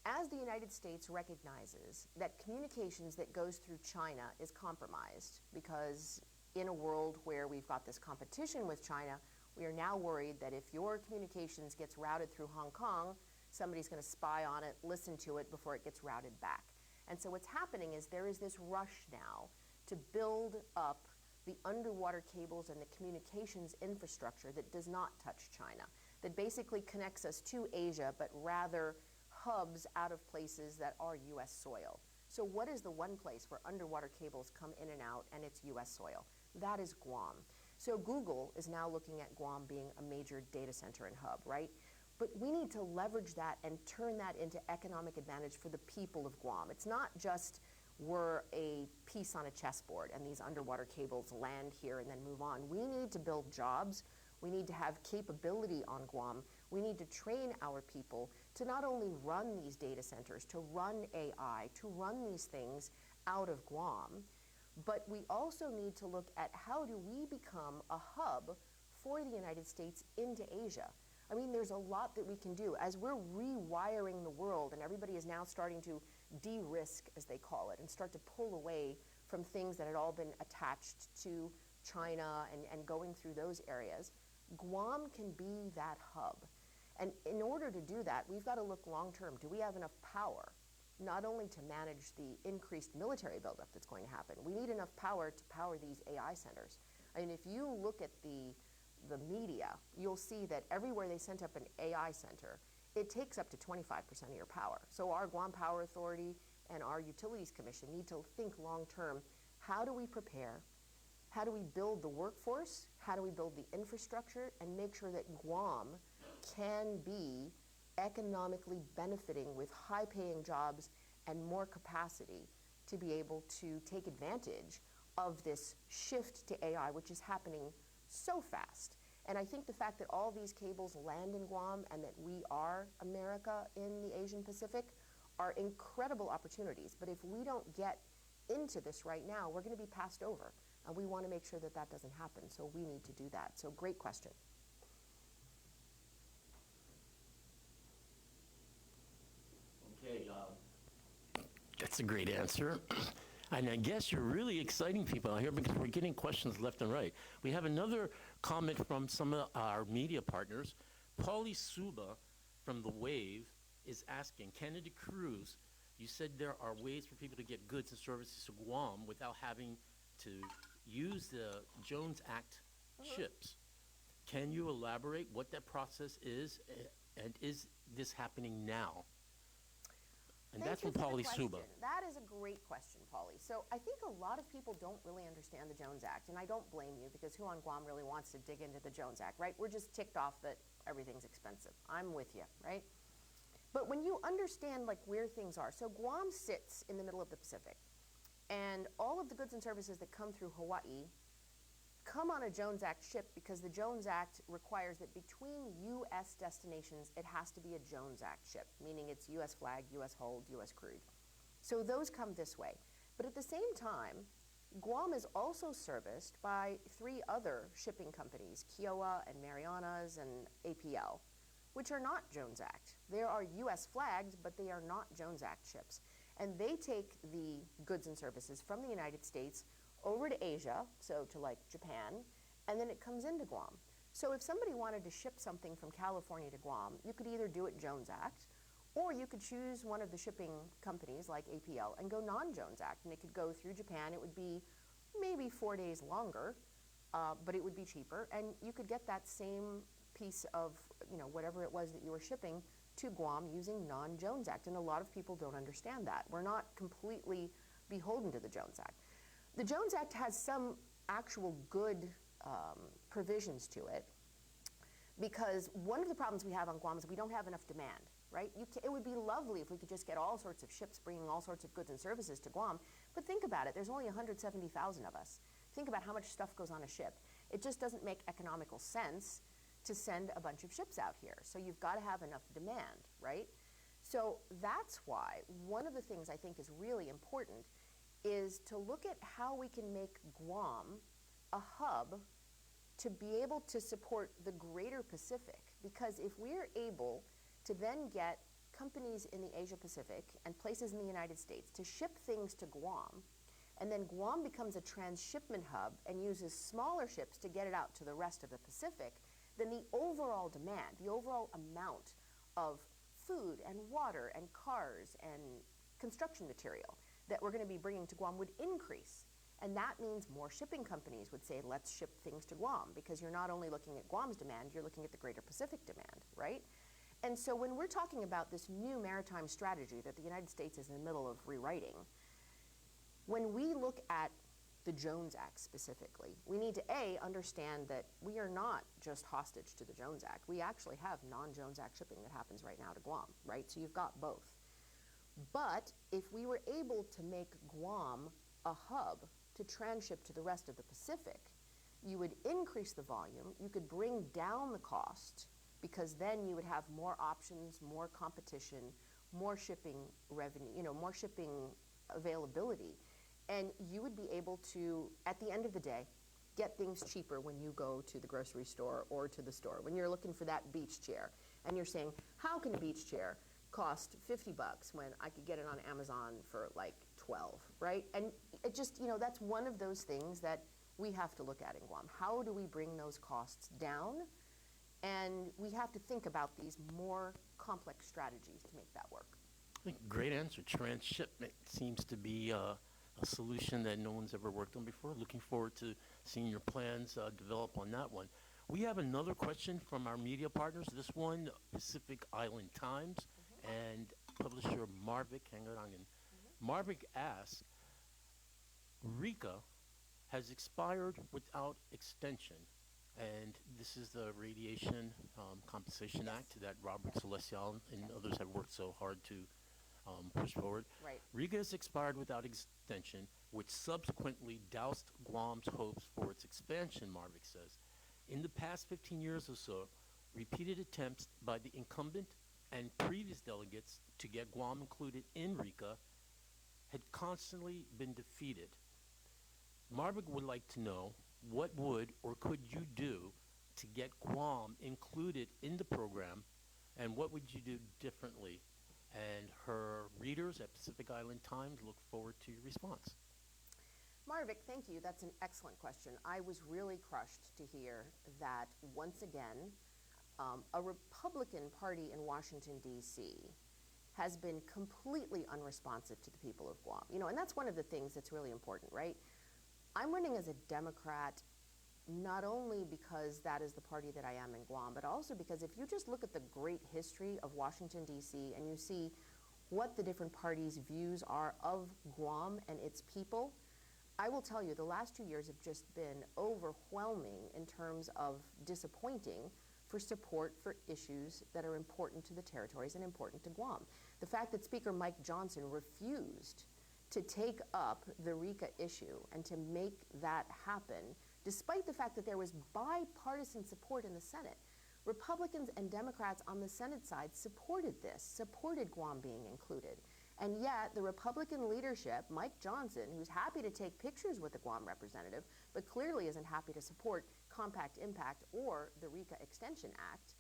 As the United States recognizes that communications that goes through China is compromised, because in a world where we've got this competition with China, we are now worried that if your communications gets routed through Hong Kong, somebody's going to spy on it, listen to it before it gets routed back. And so what's happening is there is this rush now to build up the underwater cables and the communications infrastructure that does not touch China, that basically connects us to Asia, but rather hubs out of places that are U.S. soil. So what is the one place where underwater cables come in and out and it's U.S. soil? That is Guam. So Google is now looking at Guam being a major data center and hub, right? But we need to leverage that and turn that into economic advantage for the people of Guam. It's not just we're a piece on a chessboard and these underwater cables land here and then move on. We need to build jobs. We need to have capability on Guam. We need to train our people to not only run these data centers, to run AI, to run these things out of Guam, but we also need to look at how do we become a hub for the United States into Asia. I mean, there's a lot that we can do. As we're rewiring the world and everybody is now starting to de-risk, as they call it, and start to pull away from things that had all been attached to China and going through those areas, Guam can be that hub. And in order to do that, we've got to look long-term. Do we have enough power, not only to manage the increased military buildup that's going to happen, we need enough power to power these AI centers. I mean, if you look at the media, you'll see that everywhere they sent up an AI center, it takes up to 25% of your power. So our Guam Power Authority and our Utilities Commission need to think long-term. How do we prepare? How do we build the workforce? How do we build the infrastructure and make sure that Guam can be economically benefiting with high-paying jobs and more capacity to be able to take advantage of this shift to AI, which is happening so fast. And I think the fact that all these cables land in Guam and that we are America in the Asian Pacific are incredible opportunities. But if we don't get into this right now, we're going to be passed over. And we want to make sure that that doesn't happen. So we need to do that. So great question. Okay, that's a great answer. And I guess you're really exciting people out here because we're getting questions left and right. We have another comment from some of our media partners. Paulie Suba from The Wave is asking, Kennedy Cruz, you said there are ways for people to get goods and services to Guam without having to use the Jones Act ships. Can you elaborate what that process is, and is this happening now? And that's from Paulie Suba. That is a great question, Paulie. So I think a lot of people don't really understand the Jones Act, and I don't blame you because who on Guam really wants to dig into the Jones Act, right? We're just ticked off that everything's expensive. I'm with you, right? But when you understand like where things are, so Guam sits in the middle of the Pacific, and all of the goods and services that come through Hawaii come on a Jones Act ship because the Jones Act requires that between U.S. destinations, it has to be a Jones Act ship, meaning it's U.S. flag, U.S. hold, U.S. crude. So those come this way. But at the same time, Guam is also serviced by 3 other shipping companies, Kiowa and Marianas and APL, which are not Jones Act. They are U.S. flagged, but they are not Jones Act ships. And they take the goods and services from the United States over to Asia, so to like Japan, and then it comes into Guam. So if somebody wanted to ship something from California to Guam, you could either do it Jones Act, or you could choose one of the shipping companies like APL and go non-Jones Act, and it could go through Japan. It would be maybe 4 days longer, but it would be cheaper, and you could get that same piece of, whatever it was that you were shipping to Guam using non-Jones Act, and a lot of people don't understand that. We're not completely beholden to the Jones Act. The Jones Act has some actual good provisions to it, because one of the problems we have on Guam is we don't have enough demand, right? It would be lovely if we could just get all sorts of ships bringing all sorts of goods and services to Guam, but think about it, there's only 170,000 of us. Think about how much stuff goes on a ship. It just doesn't make economical sense to send a bunch of ships out here. So you've got to have enough demand, right? So that's why one of the things I think is really important is to look at how we can make Guam a hub to be able to support the greater Pacific. Because if we're able to then get companies in the Asia Pacific and places in the United States to ship things to Guam, and then Guam becomes a transshipment hub and uses smaller ships to get it out to the rest of the Pacific, then the overall demand, the overall amount of food and water and cars and construction material that we're going to be bringing to Guam would increase. And that means more shipping companies would say, let's ship things to Guam, because you're not only looking at Guam's demand, you're looking at the greater Pacific demand, right? And so when we're talking about this new maritime strategy that the United States is in the middle of rewriting, when we look at the Jones Act specifically, we need to understand that we are not just hostage to the Jones Act. We actually have non-Jones Act shipping that happens right now to Guam, right? So you've got both. But if we were able to make Guam a hub to transship to the rest of the Pacific, you would increase the volume, you could bring down the cost because then you would have more options, more competition, more shipping revenue, more shipping availability. And you would be able to, at the end of the day, get things cheaper when you go to the grocery store or to the store. When you're looking for that beach chair and you're saying, how can a beach chair cost $50 when I could get it on Amazon for like 12, right? And it just, that's one of those things that we have to look at in Guam. How do we bring those costs down? And we have to think about these more complex strategies to make that work. I think great answer. Transshipment seems to be a solution that no one's ever worked on before. Looking forward to seeing your plans develop on that one. We have another question from our media partners. This one, Pacific Island Times, and publisher Marvick Hangarangan. Marvick asks, RICA has expired without extension. And this is the Radiation Compensation Act that Robert Celestial and others have worked so hard to push forward. Right. RICA has expired without extension, which subsequently doused Guam's hopes for its expansion, Marvick says. In the past 15 years or so, repeated attempts by the incumbent and previous delegates to get Guam included in RICA had constantly been defeated. Marvick would like to know, what would or could you do to get Guam included in the program, and what would you do differently? And her readers at Pacific Island Times look forward to your response. Marvick, thank you. That's an excellent question. I was really crushed to hear that once again, a Republican Party in Washington, D.C. has been completely unresponsive to the people of Guam. And that's one of the things that's really important, right? I'm running as a Democrat not only because that is the party that I am in Guam, but also because if you just look at the great history of Washington, D.C., and you see what the different parties' views are of Guam and its people, I will tell you the last 2 years have just been overwhelming in terms of disappointing for support for issues that are important to the territories and important to Guam. The fact that Speaker Mike Johnson refused to take up the RICA issue and to make that happen, despite the fact that there was bipartisan support in the Senate. Republicans and Democrats on the Senate side supported this, supported Guam being included. And yet the Republican leadership, Mike Johnson, who's happy to take pictures with the Guam representative, but clearly isn't happy to support Compact Impact or the RICA Extension Act,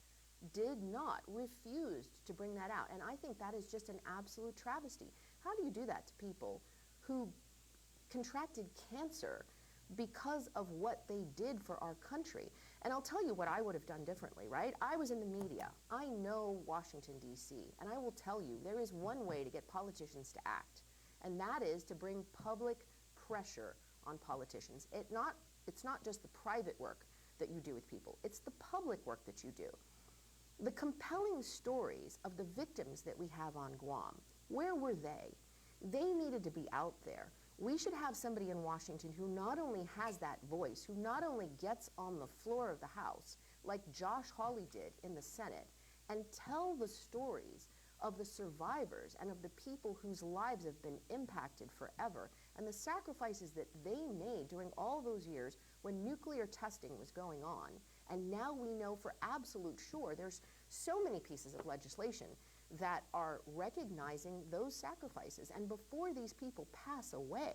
refused to bring that out. And I think that is just an absolute travesty. How do you do that to people who contracted cancer because of what they did for our country? And I'll tell you what I would have done differently, right? I was in the media. I know Washington, D.C., and I will tell you there is one way to get politicians to act, and that is to bring public pressure on politicians. It's not just the private work that you do with people, it's the public work that you do. The compelling stories of the victims that we have on Guam, where were they? They needed to be out there. We should have somebody in Washington who not only has that voice, who not only gets on the floor of the House, like Josh Hawley did in the Senate, and tell the stories of the survivors and of the people whose lives have been impacted forever, and the sacrifices that they made during all those years when nuclear testing was going on. And now we know for absolute sure there's so many pieces of legislation that are recognizing those sacrifices. And before these people pass away,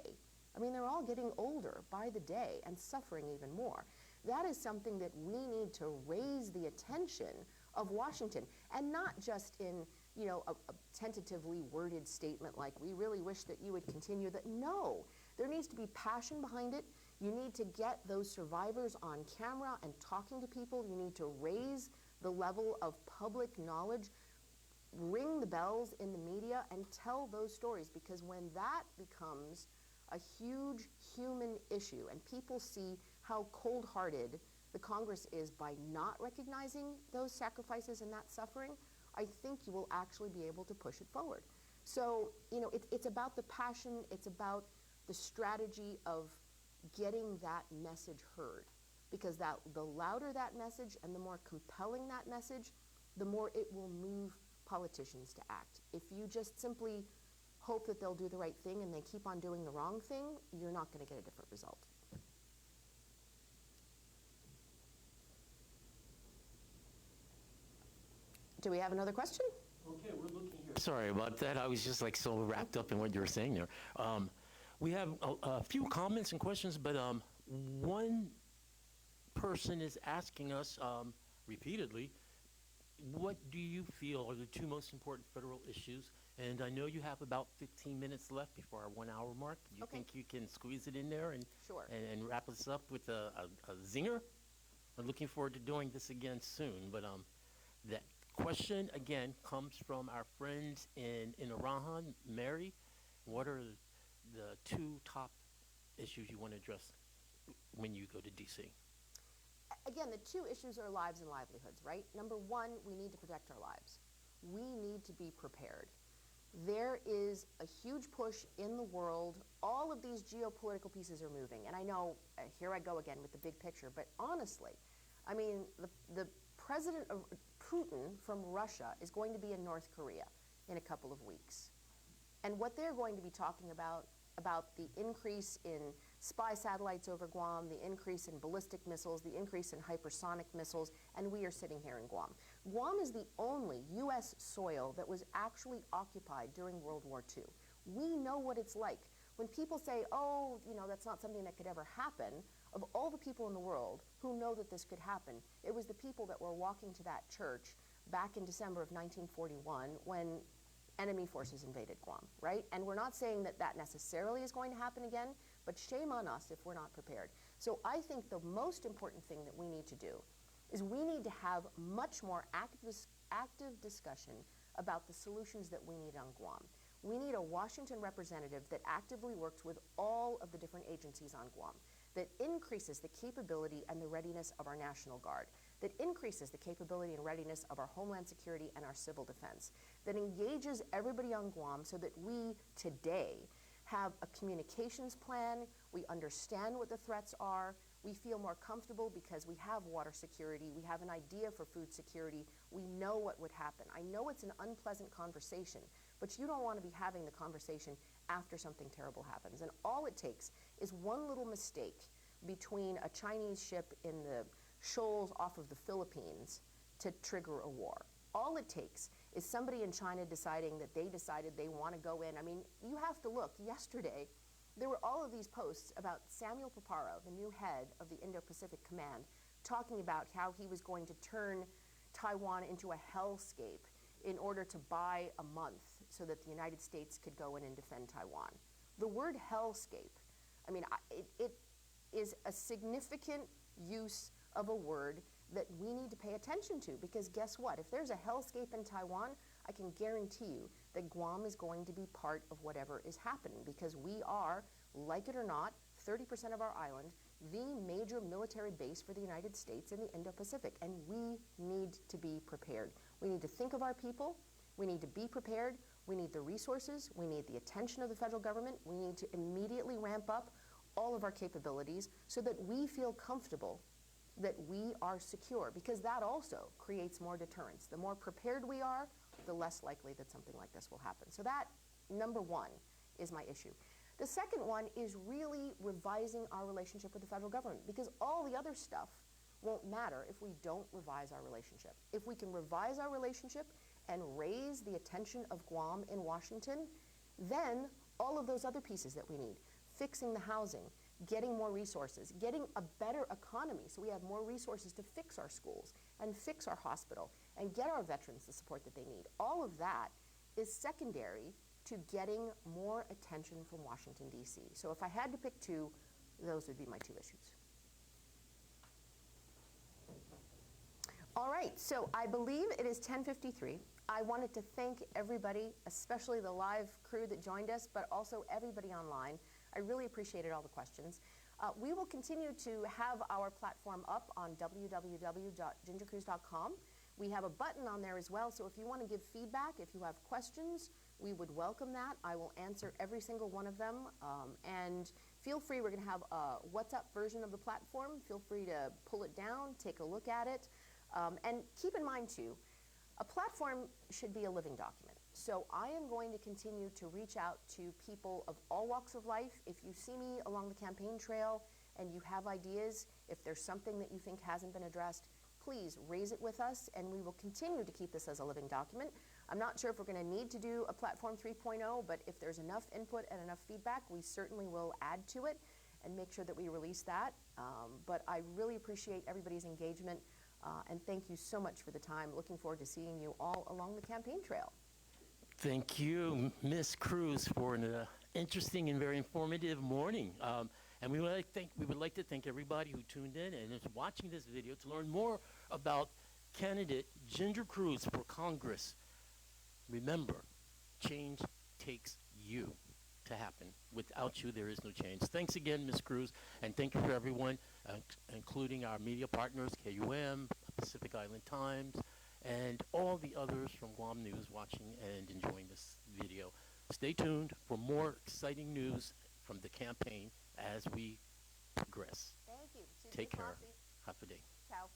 I mean, they're all getting older by the day and suffering even more. That is something that we need to raise the attention of Washington, and not just in, a tentatively worded statement like, we really wish that you would continue that. No, there needs to be passion behind it. You need to get those survivors on camera and talking to people. You need to raise the level of public knowledge, ring the bells in the media, and tell those stories, because when that becomes a huge human issue and people see how cold-hearted the Congress is by not recognizing those sacrifices and that suffering, I think you will actually be able to push it forward. So, it's about the passion, it's about the strategy of getting that message heard, because the louder that message and the more compelling that message, the more it will move politicians to act. If you just simply hope that they'll do the right thing and they keep on doing the wrong thing, you're not going to get a different result. Do we have another question? Okay, we're looking here. Sorry about that. I was just like so wrapped up in what you were saying there. We have a few comments and questions, but one person is asking us repeatedly, what do you feel are the two most important federal issues? And I know you have about 15 minutes left before our 1 hour mark. Do you Okay. think you can squeeze it in there and, Sure. and wrap us up with a zinger? I'm looking forward to doing this again soon, but that question again comes from our friends in Iran. Mary, what are the two top issues you want to address when you go to DC? Again, the two issues are lives and livelihoods, right? Number one, we need to protect our lives. We need to be prepared. There is a huge push in the world. All of these geopolitical pieces are moving. And I know, here I go again with the big picture, but honestly, I mean, the president of Putin from Russia is going to be in North Korea in a couple of weeks. And what they're going to be talking about the increase in spy satellites over Guam, the increase in ballistic missiles, the increase in hypersonic missiles, and we are sitting here in Guam. Guam is the only U.S. soil that was actually occupied during World War II. We know what it's like. When people say, oh, you know, that's not something that could ever happen, of all the people in the world who know that this could happen, it was the people that were walking to that church back in December of 1941 when enemy forces invaded Guam, right? And we're not saying that that necessarily is going to happen again, but shame on us if we're not prepared. So I think the most important thing that we need to do is we need to have much more active discussion about the solutions that we need on Guam. We need a Washington representative that actively works with all of the different agencies on Guam, that increases the capability and the readiness of our National Guard, that increases the capability and readiness of our Homeland Security and our civil defense, that engages everybody on Guam so that we today have a communications plan, we understand what the threats are, we feel more comfortable because we have water security, we have an idea for food security, we know what would happen. I know it's an unpleasant conversation, but you don't want to be having the conversation after something terrible happens. And all it takes is one little mistake between a Chinese ship in the shoals off of the Philippines to trigger a war. All it takes is somebody in China deciding that they decided they want to go in. I mean, you have to look. Yesterday, there were all of these posts about Samuel Paparo, the new head of the Indo-Pacific Command, talking about how he was going to turn Taiwan into a hellscape in order to buy a month so that the United States could go in and defend Taiwan. The word hellscape, I mean, it is a significant use of a word that we need to pay attention to, because guess what? If there's a hellscape in Taiwan, I can guarantee you that Guam is going to be part of whatever is happening, because we are, like it or not, 30% of our island, the major military base for the United States in the Indo-Pacific, and we need to be prepared. We need to think of our people, we need to be prepared, we need the resources, we need the attention of the federal government, we need to immediately ramp up all of our capabilities so that we feel comfortable that we are secure, because that also creates more deterrence. The more prepared we are, the less likely that something like this will happen. So that, number one, is my issue. The second one is really revising our relationship with the federal government, because all the other stuff won't matter if we don't revise our relationship. If we can revise our relationship and raise the attention of Guam in Washington, then all of those other pieces that we need, fixing the housing, getting more resources, getting a better economy so we have more resources to fix our schools and fix our hospital and get our veterans the support that they need. All of that is secondary to getting more attention from Washington, D.C. So if I had to pick two, those would be my two issues. All right, so I believe it is 10:53. I wanted to thank everybody, especially the live crew that joined us, but also everybody online. I really appreciated all the questions. We will continue to have our platform up on www.gingercruise.com. We have a button on there as well, so if you want to give feedback, if you have questions, we would welcome that. I will answer every single one of them. And feel free, we're going to have a WhatsApp version of the platform. Feel free to pull it down, take a look at it. And keep in mind, too, a platform should be a living document. So I am going to continue to reach out to people of all walks of life. If you see me along the campaign trail and you have ideas, if there's something that you think hasn't been addressed, please raise it with us, and we will continue to keep this as a living document. I'm not sure if we're going to need to do a platform 3.0, but if there's enough input and enough feedback, we certainly will add to it and make sure that we release that. But I really appreciate everybody's engagement, and thank you so much for the time. Looking forward to seeing you all along the campaign trail. Thank you, Miss Cruz, for an interesting and very informative morning. And we would like to thank everybody who tuned in and is watching this video to learn more about candidate Ginger Cruz for Congress. Remember, change takes you to happen. Without you, there is no change. Thanks again, Ms. Cruz, and thank you for everyone, including our media partners, KUM, Pacific Island Times, and all the others from Guam News watching and enjoying this video. Stay tuned for more exciting news from the campaign as we progress. Thank you. Take care. Have a good day. Ciao.